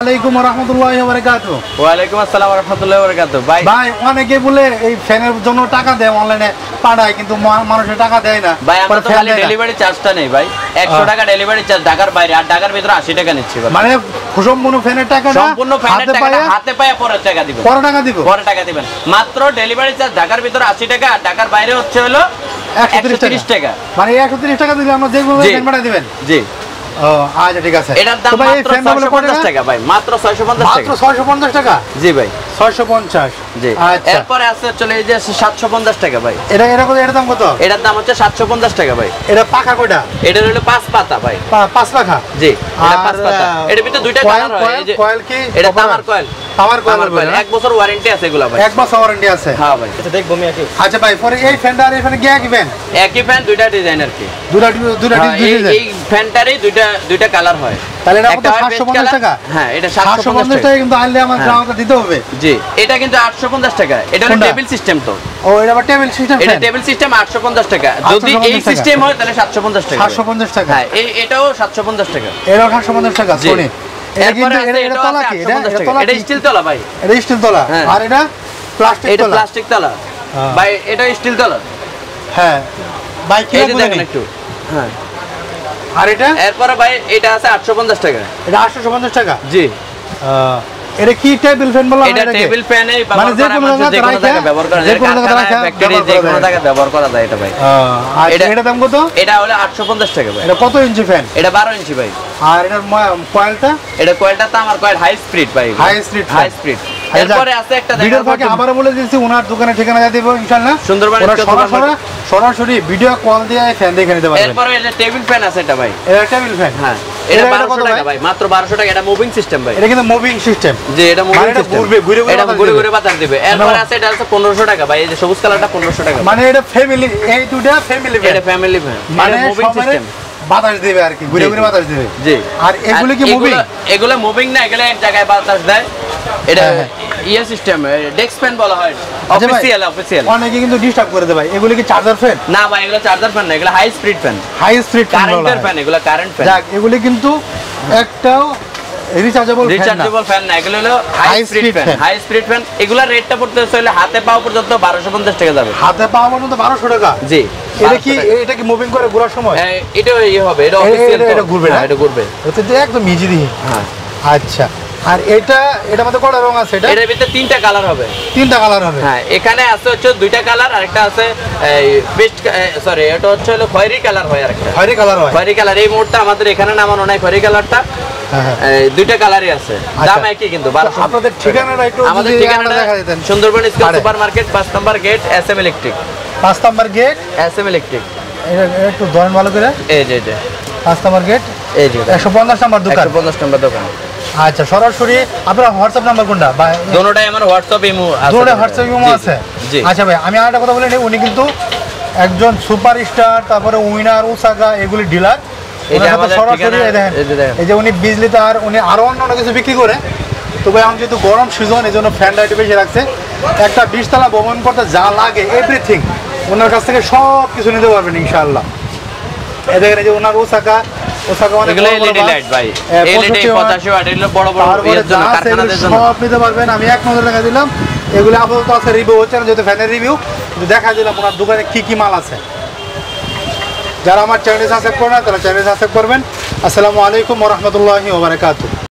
আলাইকুম ওয়া রাহমাতুল্লাহি ওয়া বারাকাতুহু। ওয়া আলাইকুম আসসালাম ওয়া রাহমাতুল্লাহি ওয়া বারাকাতুহু। ভাই অনেকে বলে এই ফ্যানের জন্য টাকা দেয় অনলাইনে পাঠায়, কিন্তু মানুষের টাকা দেয় না। ভাই আমরা তো খালি ডেলিভারি চার্জটা নেই ভাই, 100 টাকা ডেলিভারি চার্জ ঢাকার বাইরে, আর ঢাকার ভিতরে 80 টাকা নিচ্ছি ভাই। মানে সম্পূর্ণ ফ্যানের টাকা না, সম্পূর্ণ ফ্যানের টাকা হাতে পায়ে পরে টাকা দিবেন, পরে টাকা দিবেন। মাত্র ডেলিভারি চার্জ ঢাকার ভিতরে 80 টাকা, আর ঢাকার বাইরে হচ্ছে হলো 130 টাকা। মানে 130 টাকা দিলে আমরা যেগুলো ফ্যান পাঠিয়ে দিবেন। জি। ও আচ্ছা ঠিক আছে। এটার দাম মাত্র 650 টাকা ভাই, মাত্র 650 টাকা। মাত্র 650 টাকা? জি ভাই 650। জি। আচ্ছা এরপরে আছে চলে এই যে 750 টাকা ভাই। এটা দাম কত? এটার দাম হচ্ছে 750 টাকা ভাই। এটা পাখা কয়টা? এটা হলো 5 পাতা ভাই। 5 পাখা? জি, এটা 5 পাতা। এর ভিতরে দুইটা কালার হয়। এই যে কয়েল কি? এটা তামার কয়েল। তামার কয়েল। 1 বছর ওয়ারেন্টি আছে এগুলা ভাই। 1 বছর ওয়ারেন্টি আছে? হ্যাঁ ভাই। আচ্ছা দেখবো আমি একই। আচ্ছা ভাই, পরে এই ফ্যানটা আর এই ফ্যানে কি একই ফ্যান? একই ফ্যান, দুইটা ডিজাইন আর কি। দুইটা ডিজাইন। এই ফ্যানটারই দুইটা কালার হয়। তাহলে এটা কত? 750 টাকা? হ্যাঁ, এটা 750 টাকা কিন্তু আনলে আমার গ্রাহককে দিতে হবে। জি, এটা কিন্তু 850 টাকা। এটা হলো টেবিল সিস্টেম তো। ও এটা আবার টেবিল সিস্টেম? এটা টেবিল সিস্টেম 850 টাকা। যদি এই সিস্টেম হয় তাহলে 750 টাকা। 750 টাকা? হ্যাঁ, এটাও 750 টাকা। এটাও 750 টাকা। শুনি এটা তলা কি? এটা স্টিল তলা ভাই। এটা স্টিল তলা। আর এটা প্লাস্টিক তলা? এটা প্লাস্টিক তলা ভাই, এটা স্টিল তলা। হ্যাঁ ভাই, কি দেখেন একটু। হ্যাঁ। আর এটা? এরপরে ভাই এটা আছে 850 টাকা। এটা 850 টাকা? জি। এটা কি টেবিল ফ্যান বলা হয়? এটা টেবিল ফ্যান এই মানে যে কোনো জায়গায় ব্যবহার করা যায়, যে কোনো জায়গায় ফ্যাক্টরি যে কোনো জায়গায় ব্যবহার করা যায় এটা ভাই। আর এটা দাম কত? এটা হলো 850 টাকা ভাই। এটা কত ইঞ্চি ফ্যান? এটা 12 ইঞ্চি ভাই। আর এটার কয়েলটা? এটা কয়েলটা তো আমার কয়েল হাই স্পিড ভাই। High speed. এরপরে আছে একটা ভিডিওর ফাঁকে আবার বলে দিয়েছি ওনার দোকানের ঠিকানা দিয়ে দেব ইনশাআল্লাহ। সুন্দরবন সরাসরি ভিডিও কল দিয়ে ফ্যান দেখে নিতে পারবেন। এরপরে এটা টেবিল ফ্যান আছে এটা ভাই। এটা টেবিল ফ্যান? হ্যাঁ। এটা 1200 টাকা ভাই, মাত্র 1200 টাকা। এটা মুভিং সিস্টেম ভাই। এটা কিন্তু মুভিং সিস্টেম? জি, এটা মুভিং সিস্টেম। এটা ঘুরে বাতাস দিবে। এরপর আছে এটা আছে 1500 টাকা ভাই। এই যে সবুজ কালারটা 1500 টাকা। মানে এটা ফ্যামিলি, এই দুটো ফ্যামিলি ফ্যান? এটা ফ্যামিলি ফ্যান, মানে মুভিং সিস্টেম। বাতাস দিবে আর কি, ঘুরে বাতাস দিবে। জি। আর এগুলো কি মুভিং? এগুলো মুভিং না, এগুলো এক জায়গায় বাতাস দেয়। এটা সিস্টেম, ডেস্ক ফ্যান বলা হয়। অফিশিয়াল। অনেকে কিন্তু ডিস্টার্ব করে দেয় ভাই। এগুলো কি চার্জার ফ্যান? না ভাই, এগুলো চার্জার ফ্যান না, এগুলো high speed fan. High speed কারেন্টের ফ্যান, এগুলো কারেন্ট ফ্যান। যাক, এগুলো কিন্তু একটাও রিচার্জেবল ফ্যান না, এগুলো হলো high speed fan. High speed fan এগুলা রেটটা পড়তে হলে হাতে পাওয়া পর্যন্ত 1250 টাকা যাবে। হাতে পাওয়া পর্যন্ত 1200 টাকা? জি। এটা কি মুভিং করে ঘোরার সময়? এটা হবে, এটা অফিশিয়াল। এটা ঘুরবে না, এটা ঘুরবে। এটা তো একদম ইজি দি। হ্যাঁ। আচ্ছা। আর এটার মধ্যে কয়টা রং আছে? এটার ভিতরে 3টা কালার হবে। 3টা কালার হবে? হ্যাঁ। এখানে আছে হচ্ছে 2টা কালার, আর একটা আছে বেস্ট, সরি এটা হচ্ছে হলো খয়েরি কালার হয়। আর একটা খয়েরি কালার হয়। খয়েরি কালার এই মুহূর্তে আমাদের এখানে নামানো নাই খয়েরি কালারটা। দুইটা কালারই আছে, দাম একই কিন্তু 1200। আপনাদের ঠিকানাটা একটু আমাদের ঠিকানাটা দেখা দিতেন। সুন্দরবন স্কুল সুপার মার্কেট 5 নম্বর গেট, SM ইলেকট্রিক। 5 নম্বর গেট, SM ইলেকট্রিক। এটা একটু ধরেন ভালো করে। এই যে এটা 5 নম্বর গেট, এই যে 150 নম্বর দোকান। 150 নম্বর দোকান। আচ্ছা, সরাসরি আপনার হোয়াটসঅ্যাপ নাম্বার কোনটা? দুটোটাই আমার হোয়াটসঅ্যাপ ইমো আছে। দুটোটাই হোয়াটসঅ্যাপ ইমো আছে? জি। আচ্ছা ভাই, আমি আরেকটা কথা বলে নেই, উনি কিন্তু একজন সুপারস্টার, তারপরে উইনার, ওসাকা এগুলি ডিলার। এটা আমাদের সরাসরি দেখেন, এই যে উনি বিজলি তার, উনি আরো অন্য কিছু বিক্রি করে। তো ভাই, আমি যেহেতু গরম সিজন, এই জন্য ফ্যান লাইট বেশি রাখছে। একটা 20 তলা ভবন করতে যা লাগে এভরিথিং ওনার কাছ থেকে সব কিছু নিতে পারবেন ইনশাআল্লাহ। এই দেখেন, এই যে ওনার ওসাকা অনেক এলইডি লাইট ভাই, এলইডি 85 ওয়াট, এগুলো বড় বড় এর জন্য, কারখানাদের জন্য সব নিতে পারবেন। আমি এক নজরে দেখা দিলাম। এগুলো আপাতত আছে, রিভিউ হচ্ছে না যেহেতু ফ্যানের রিভিউ, কিন্তু দেখা দিলাম ওনার দোকানে কি মাল আছে। যারা আমার চ্যানেল সাবস্ক্রাইব করেন না তারা চ্যানেল সাবস্ক্রাইব করবেন। আসসালামু আলাইকুম ওয়া রাহমাতুল্লাহি ওয়া বারাকাতুহু।